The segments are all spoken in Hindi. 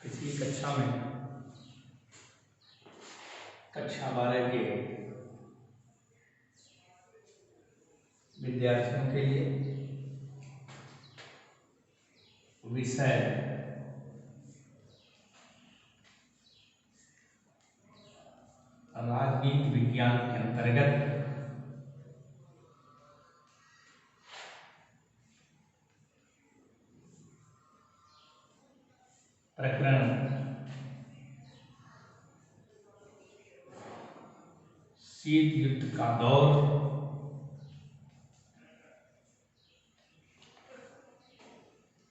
पिछली कक्षा में कक्षा 12 के विद्यार्थियों के लिए विषय राजनीति विज्ञान के अंतर्गत प्रकरण शीत युद्ध का दौर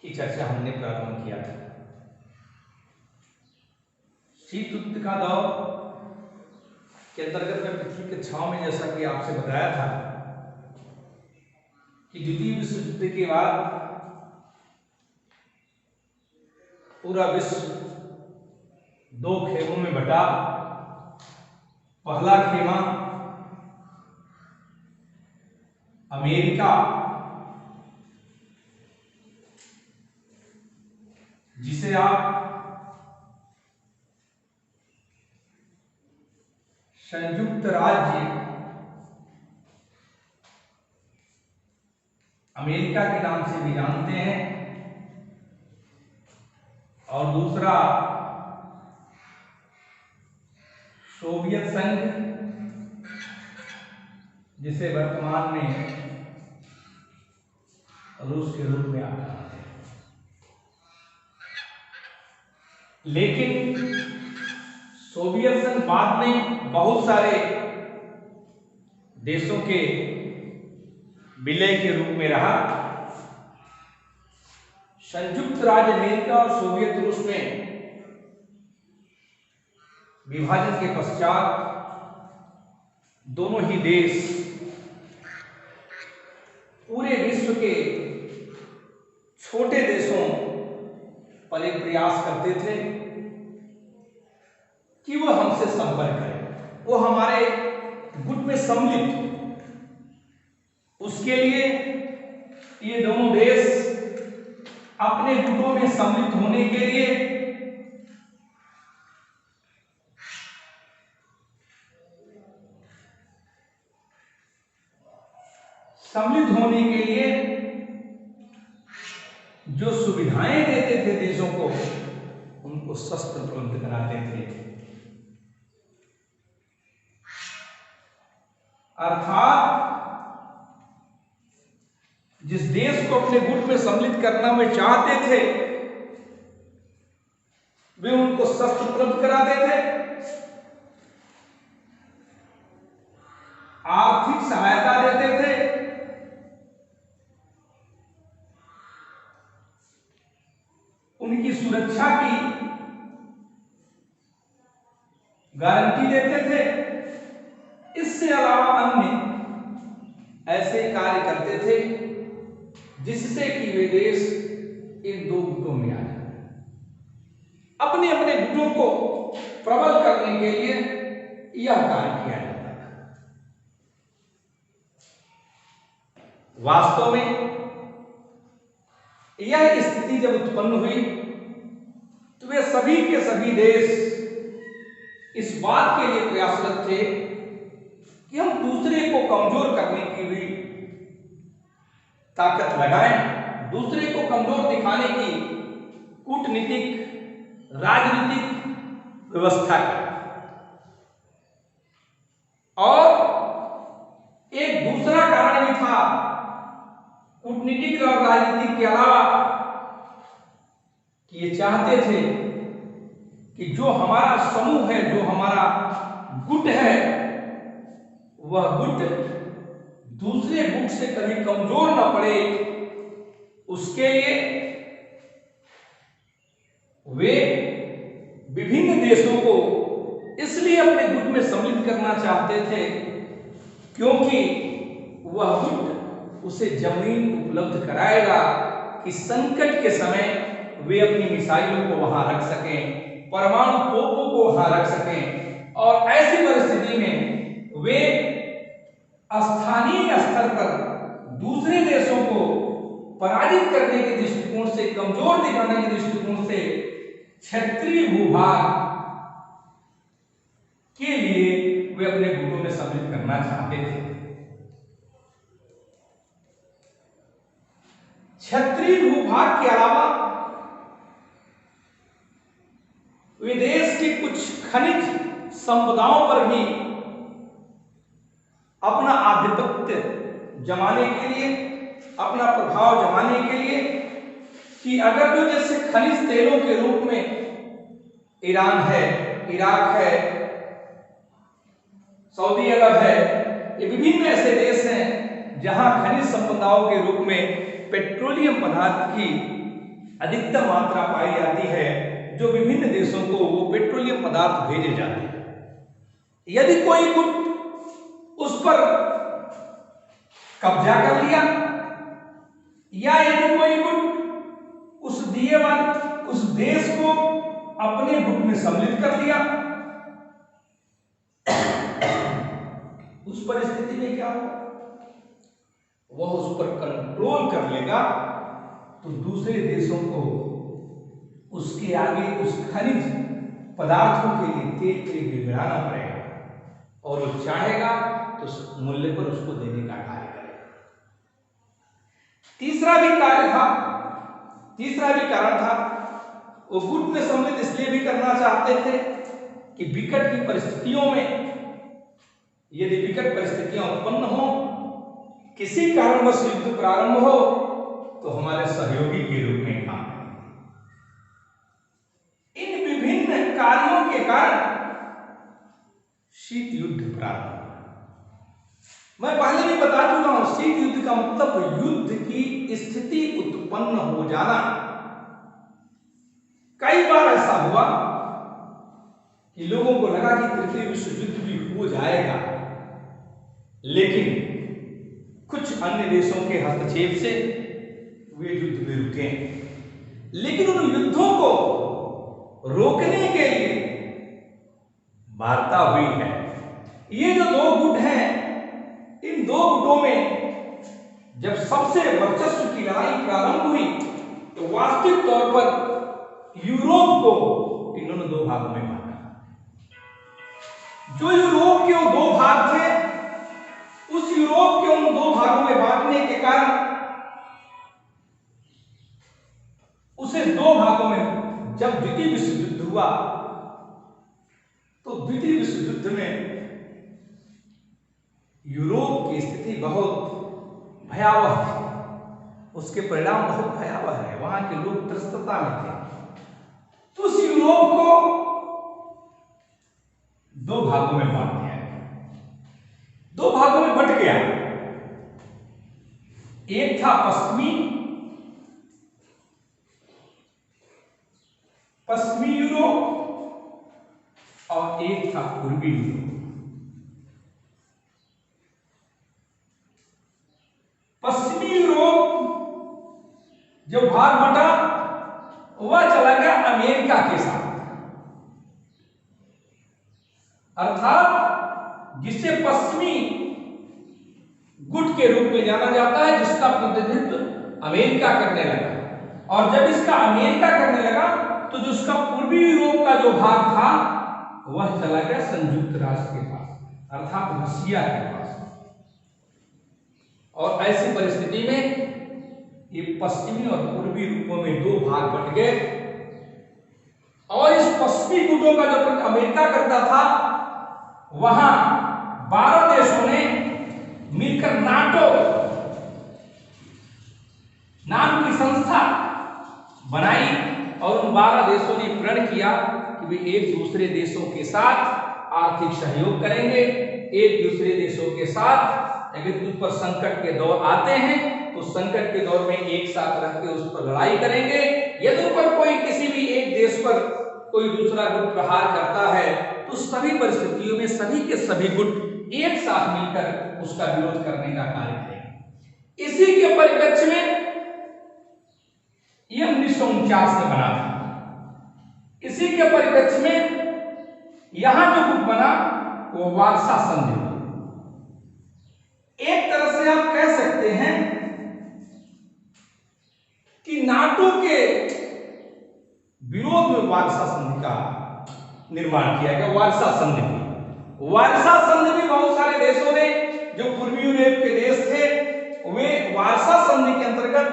की चर्चा हमने प्रारंभ किया था। शीत युद्ध का दौर के अंतर्गत मैं पिछली कक्षाओं में जैसा कि आपसे बताया था कि द्वितीय विश्व युद्ध के बाद पूरा विश्व दो खेमों में बटा। पहला खेमा अमेरिका, जिसे आप संयुक्त राज्य अमेरिका के नाम से भी जानते हैं, और दूसरा सोवियत संघ, जिसे वर्तमान में रूस के रूप में आता है। लेकिन सोवियत संघ बाद में बहुत सारे देशों के विलय के रूप में रहा। संयुक्त राज्य अमेरिका और सोवियत रूस में विभाजन के पश्चात दोनों ही देश पूरे विश्व के छोटे देशों पर एक प्रयास करते थे कि वो हमसे संपर्क करें, वो हमारे गुट में सम्मिलित हो। उसके लिए ये दोनों देश अपने गुटों में सम्मिलित होने के लिए जो सुविधाएं देते थे देशों को, उनको शस्त्र उपलब्ध कराते थे। अर्थात जिस देश को अपने गुट में सम्मिलित करना वे चाहते थे, वे उनको शस्त्र उपलब्ध कराते थे, आर्थिक सहायता देते थे, उनकी सुरक्षा की गारंटी देते थे। इससे अलावा अन्य ऐसे कार्य करते थे जिससे कि वे देश इन दो गुटों में आ जाए। अपने अपने गुटों को प्रबल करने के लिए यह कार्य किया जाता था। वास्तव में यह स्थिति जब उत्पन्न हुई तो वे सभी के सभी देश इस बात के लिए प्रयासरत थे कि हम दूसरे को कमजोर करने की भी ताकत लगाएं, दूसरे को कमजोर दिखाने की कूटनीतिक राजनीतिक व्यवस्था करें। और एक दूसरा कारण भी था कूटनीतिक और राजनीतिक के अलावा कि ये चाहते थे कि जो हमारा समूह है, जो हमारा गुट है, वह गुट दूसरे गुट से कभी कमजोर न पड़े। उसके लिए वे विभिन्न देशों को इसलिए अपने गुट में सम्मिलित करना चाहते थे क्योंकि वह गुट उसे जमीन उपलब्ध कराएगा कि संकट के समय वे अपनी मिसाइलों को वहां रख सकें, परमाणु तोपों को वहां रख सकें, और ऐसी परिस्थिति में वे स्थानीय स्तर पर दूसरे देशों को पराजित करने के दृष्टिकोण से, कमजोर दिखाने के दृष्टिकोण से क्षेत्रीय भूभाग के लिए वे अपने गुटों में सम्मिलित करना चाहते थे। क्षेत्रीय भूभाग के अलावा वे देश के कुछ खनिज संपदाओं पर भी अपना आधिपत्य जमाने के लिए, अपना प्रभाव जमाने के लिए, कि अगर जो जैसे खनिज तेलों के रूप में ईरान है, इराक है, सऊदी अरब है, ये विभिन्न ऐसे देश हैं जहां खनिज संपदाओं के रूप में पेट्रोलियम पदार्थ की अधिकतम मात्रा पाई जाती है, जो विभिन्न देशों को वो पेट्रोलियम पदार्थ भेजे जाते हैं। यदि कोई गुट उस पर कब्जा कर लिया, या यदि कोई गुट उस दिए वाले उस देश को अपने गुट में सम्मिलित कर लिया, उस परिस्थिति में क्या होगा? वह उस पर कंट्रोल कर लेगा, तो दूसरे देशों को उसके आगे उस खनिज पदार्थों के लिए तेल के लिए गिराना पड़ेगा, और वो चाहेगा तो उस मूल्य पर उसको देने का कार्य करेगा। तीसरा भी कारण था, वो गुट में सम्मिलित इसलिए भी करना चाहते थे कि विकट की परिस्थितियों में, यदि विकट परिस्थितियां उत्पन्न हो, किसी कारणवश युद्ध प्रारंभ हो, तो हमारे सहयोगी के रूप में काम करें। इन विभिन्न कार्यों के कारण शीत युद्ध प्रारंभ हुआ। मैं पहले भी बता चुका हूं, शीत युद्ध का मतलब युद्ध की स्थिति उत्पन्न हो जाना। कई बार ऐसा हुआ कि लोगों को लगा कि तृतीय विश्व युद्ध भी हो जाएगा, लेकिन कुछ अन्य देशों के हस्तक्षेप से वे युद्ध में रुके। लेकिन उन युद्धों को रोकने के लिए वार्ता हुई है। ये जो दो गुट हैं, इन दो गुटों में जब सबसे वर्चस्व की लड़ाई प्रारंभ हुई, तो वास्तविक तौर पर यूरोप को इन्होंने दो भागों में बांटा। जो यूरोप के वो दो भाग थे, उस यूरोप के उन दो भागों में बांटने के कारण उसे दो भागों में जब द्वितीय विश्व युद्ध हुआ, तो द्वितीय विश्व युद्ध में यूरोप की स्थिति बहुत भयावह थी। उसके परिणाम बहुत भयावह है। वहां के लोग त्रस्तता में थे। तो उस यूरोप को दो भागों में बांट दिया गया, दो भागों में बंट गया। एक था पश्चिमी यूरोप, और एक था पूर्वी यूरोप। पश्चिमी यूरोप जो भाग बटा, वह चला गया अमेरिका के साथ, अर्थात जिसे पश्चिमी गुट के रूप में जाना जाता है, जिसका प्रतिनिधित्व अमेरिका करने लगा। और जब इसका अमेरिका करने लगा, तो जो उसका पूर्वी यूरोप का जो भाग था, वह चला गया संयुक्त राष्ट्र के पास, अर्थात रशिया के पास। और ऐसी परिस्थिति में ये पश्चिमी और पूर्वी रूपों में दो भाग बट गए। और इस पश्चिमी गुटों का जो अमेरिका करता था, वहां 12 देशों ने मिलकर नाटो नाम की संस्था बनाई, और उन 12 देशों ने प्रण किया कि वे एक दूसरे देशों के साथ आर्थिक सहयोग करेंगे, एक दूसरे देशों के साथ अगर उस पर संकट के दौर आते हैं, तो संकट के दौर में एक साथ रह के उस पर लड़ाई करेंगे। यदि पर कोई किसी भी एक देश पर कोई दूसरा गुट प्रहार करता है, तो सभी परिस्थितियों में सभी के सभी गुट एक साथ मिलकर उसका विरोध करने का कार्य करेंगे। इसी के परिप्रेक्ष्य में यह 1949 में बना था। इसी के परिप्रेक्ष्य में यहां जो गुट बना, वो वार्सा संधि। एक तरह से आप कह सकते हैं कि नाटो के विरोध में वारसा संधि का निर्माण किया गया। वारसा संधि, वारसा संधि भी बहुत सारे देशों ने, जो पूर्वी यूरोप के देश थे, वे वारसा संधि के अंतर्गत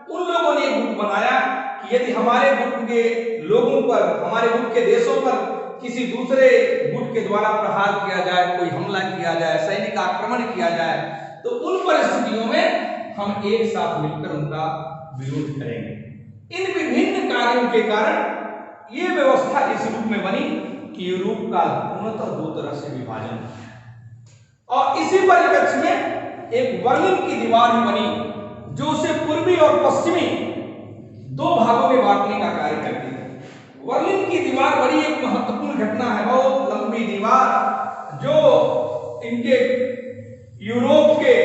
उन लोगों ने एक गुट बनाया कि यदि हमारे गुट के लोगों पर, हमारे गुट के देशों पर किसी दूसरे गुट के द्वारा प्रहार किया जाए, कोई हमला किया जाए, सैनिक आक्रमण किया जाए, तो उन परिस्थितियों में हम एक साथ मिलकर उनका विरोध करेंगे। इन विभिन्न कार्यों के कारण ये व्यवस्था इस रूप में बनी कि यूरोप का पूर्णतः दो तरह से विभाजन, और इसी परिप्रेक्ष्य में एक बर्लिन की दीवार भी बनी, जो उसे पूर्वी और पश्चिमी दो भागों में बांटने का कार्य करती है। बर्लिन की दीवार बड़ी एक महत्वपूर्ण घटना है, बहुत लंबी दीवार, जो इनके यूरोप के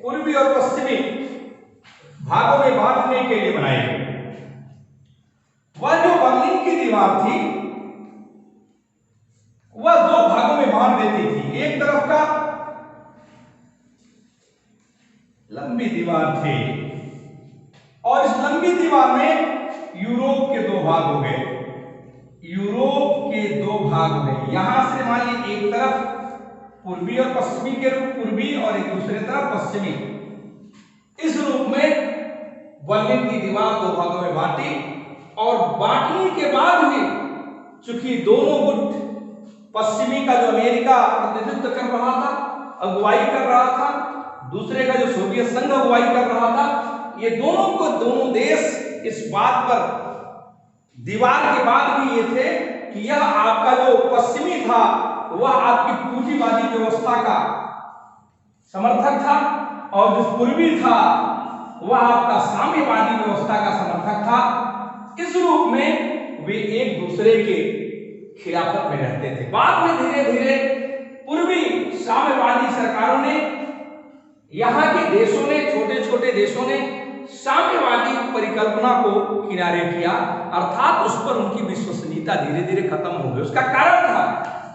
पूर्वी और पश्चिमी भागों में बांटने के लिए बनाई गई। वह जो बर्लिन की दीवार थी, वह दो भागों में बांट देती थी। एक तरफ का लंबी दीवार थी, और इस लंबी दीवार में यूरोप के दो भाग हो गए। यूरोप के दो भाग हो गए। यहां से मान लीजिए एक तरफ पूर्वी और पश्चिमी के रूप, पूर्वी, और एक दूसरे तरफ पश्चिमी। इस रूप में बर्लिन की दीवार दो भागों में बांटी, और बांटने के बाद भी चूंकि दोनों गुट, पश्चिमी का जो अमेरिका प्रतिनिधित्व कर रहा था, अगुवाई कर रहा था, दूसरे का जो सोवियत संघ अगुवाई कर रहा था, ये दोनों देश इस बात पर दीवार के बाद भी ये थे कि यह आपका जो पश्चिमी था वह आपकी पूंजीवादी व्यवस्था का समर्थक था, और जो पूर्वी था वह आपका साम्यवादी व्यवस्था का समर्थक था। इस रूप में वे एक दूसरे के खिलाफत में रहते थे। बाद में धीरे धीरे पूर्वी साम्यवादी सरकारों ने, यहाँ के देशों ने, छोटे छोटे देशों ने साम्यवादी परिकल्पना को किनारे किया, अर्थात उस पर उनकी विश्वसनीयता धीरे धीरे खत्म हो गई। उसका कारण था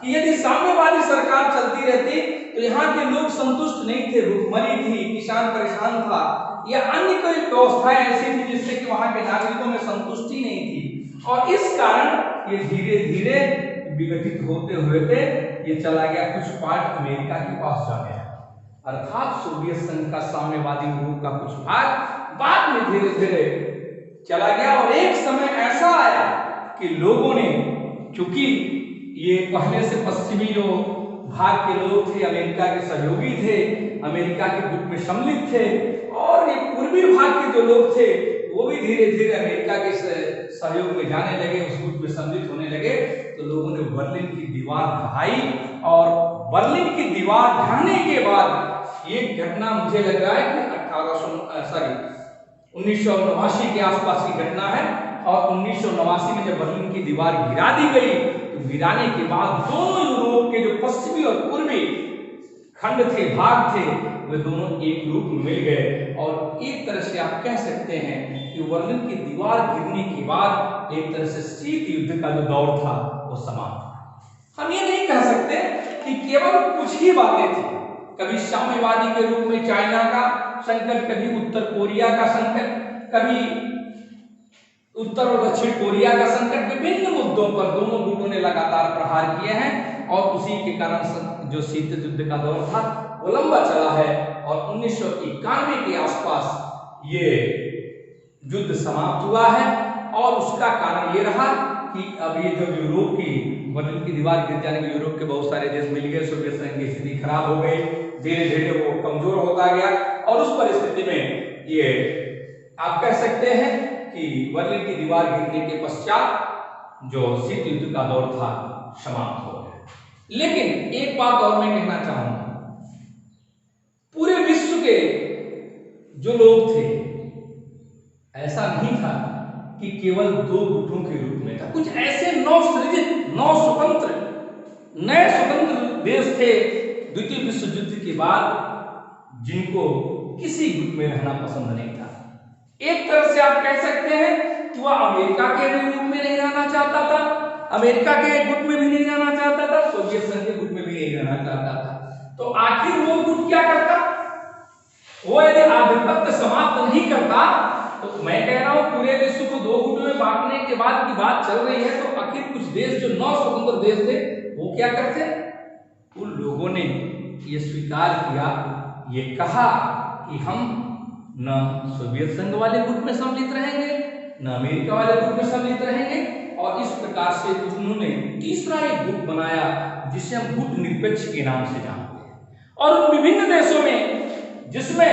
कि यदि साम्यवादी सरकार चलती रहती तो यहाँ के लोग संतुष्ट नहीं थे, भूखमरी थी, किसान परेशान था, या अन्य कोई व्यवस्थाएं ऐसी थी जिससे कि वहां के नागरिकों में संतुष्टि नहीं थी, और इस कारण ये धीरे धीरे विघटित होते हुए ये चला गया, कुछ पार्ट अमेरिका के पास जा गया, अर्थात सोवियत संघ का साम्यवादी यूरोप का कुछ भाग बाद में धीरे धीरे चला गया। और एक समय ऐसा आया कि लोगों ने, चूंकि ये पहले से पश्चिमी जो भाग के लोग थे, अमेरिका के सहयोगी थे, अमेरिका के गुट में सम्मिलित थे, और ये पूर्वी भाग के जो लोग थे वो भी धीरे धीरे अमेरिका के सहयोग में जाने लगे, उस गुट में सम्मिलित होने लगे। तो लोगों ने बर्लिन की दीवार ढहाई, और बर्लिन की दीवार ढहने के बाद एक घटना मुझे लग रहा है कि 1989 के आसपास की घटना है, और 1989 में जब बर्लिन की दीवार गिरा दी गई, तो गिराने के बाद दोनों यूरोप के जो पश्चिमी और पूर्वी खंड थे, भाग थे, वे दोनों एक रूप में मिल गए, और एक तरह से आप कह सकते हैं कि बर्लिन की दीवार गिरने के बाद एक तरह से शीत युद्ध का जो दौर था वो समाप्त हुआ। हम ये नहीं कह सकते कि केवल कुछ ही बातें थी, कभी साम्यवादी के रूप में चाइना का संकट, कभी उत्तर कोरिया का संकट, कभी उत्तर और दक्षिण कोरिया का संकट, विभिन्न मुद्दों पर दोनों गुटों ने लगातार प्रहार किए हैं, और उसी के कारण जो शीत युद्ध का दौर था वो लंबा चला है, और 1991 के आसपास ये युद्ध समाप्त हुआ है। और उसका कारण ये रहा कि अब ये जो यूरोप की बर्लिन की दीवार गिर जाने के यूरोप के बहुत सारे देश मिल गए, सोवियत संघ की स्थिति खराब हो गई, धीरे धीरे वो कमजोर होता गया, और उस परिस्थिति में ये आप कह सकते हैं कि बर्लिन की दीवार गिरने के पश्चात जो शीत युद्ध का दौर था समाप्त हो गया। लेकिन एक बात और मैं कहना चाहूंगा, पूरे विश्व के जो लोग थे, ऐसा नहीं था कि केवल दो गुटों के रूप में था, कुछ ऐसे नौ स्वतंत्र नए स्वतंत्र देश थे द्वितीय विश्व युद्ध के बाद, जिनको किसी गुट में रहना पसंद नहीं था। एक तरह से आप कह सकते हैं कि वह अमेरिका के रूप में नहीं रहना चाहता था, अमेरिका के गुट में भी नहीं रहना चाहता था, सोवियत संघ के गुट में भी नहीं रहना चाहता था। तो आखिर वो गुट क्या करता? वो यदि आधिपत्य समाप्त नहीं करता, तो मैं कह रहा हूं पूरे विश्व को दो गुटों में बांटने के बाद की बात चल रही है तो आखिर कुछ देश जो नौ स्वतंत्र देश थे वो क्या करते, उन लोगों ने ये स्वीकार किया, ये कहा कि हम न सोवियत संघ वाले गुट में सम्मिलित रहेंगे, न अमेरिका वाले गुट में सम्मिलित रहेंगे, और इस प्रकार से उन्होंने तीसरा एक गुट बनाया जिसे हम गुट निरपेक्ष के नाम से जानते हैं। और उन विभिन्न देशों में जिसमें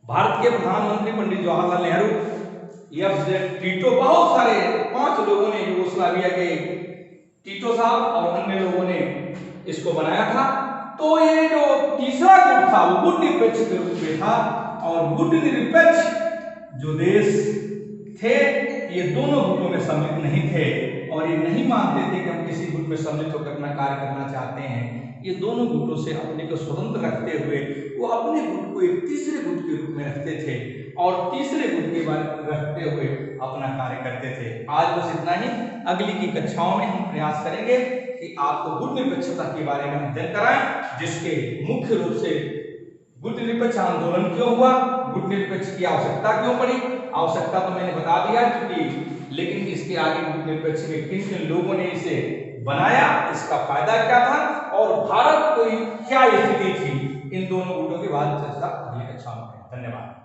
भारत के प्रधानमंत्री पंडित जवाहरलाल नेहरू, एफ टीटो, बहुत सारे 5 लोगों ने, यूगोस्लाविया के टीटो साहब और अन्य लोगों ने इसको बनाया था। तो ये जो तीसरा गुट था वो गुट निरपेक्ष के रूप में था, और गुट निरपेक्ष जो देश थे ये दोनों गुटों में सम्मिलित नहीं थे, और ये नहीं मानते थे कि हम किसी गुट में सम्मिलित होकर अपना कार्य करना चाहते हैं। ये दोनों गुटों से अपने को स्वतंत्र रखते हुए वो अपने गुट को एक तीसरे गुट के रूप में रखते थे, और तीसरे गुट के बारे में रखते हुए अपना कार्य करते थे। आज बस इतना ही। अगली की कक्षाओं में हम प्रयास करेंगे कि आपको गुट निरपेक्षता के बारे में अध्ययन कराएं, जिसके मुख्य रूप से गुट निरपेक्ष आंदोलन क्यों हुआ, गुट निरपेक्ष की आवश्यकता क्यों पड़ी। आवश्यकता तो मैंने बता दिया क्योंकि, लेकिन इसके आगे गुट निरपेक्ष में किन किन लोगों ने इसे बनाया, इसका फायदा क्या था, और भारत की क्या स्थिति थी, इन दोनों गुटों की बात चर्चा अगली कक्षा में। धन्यवाद।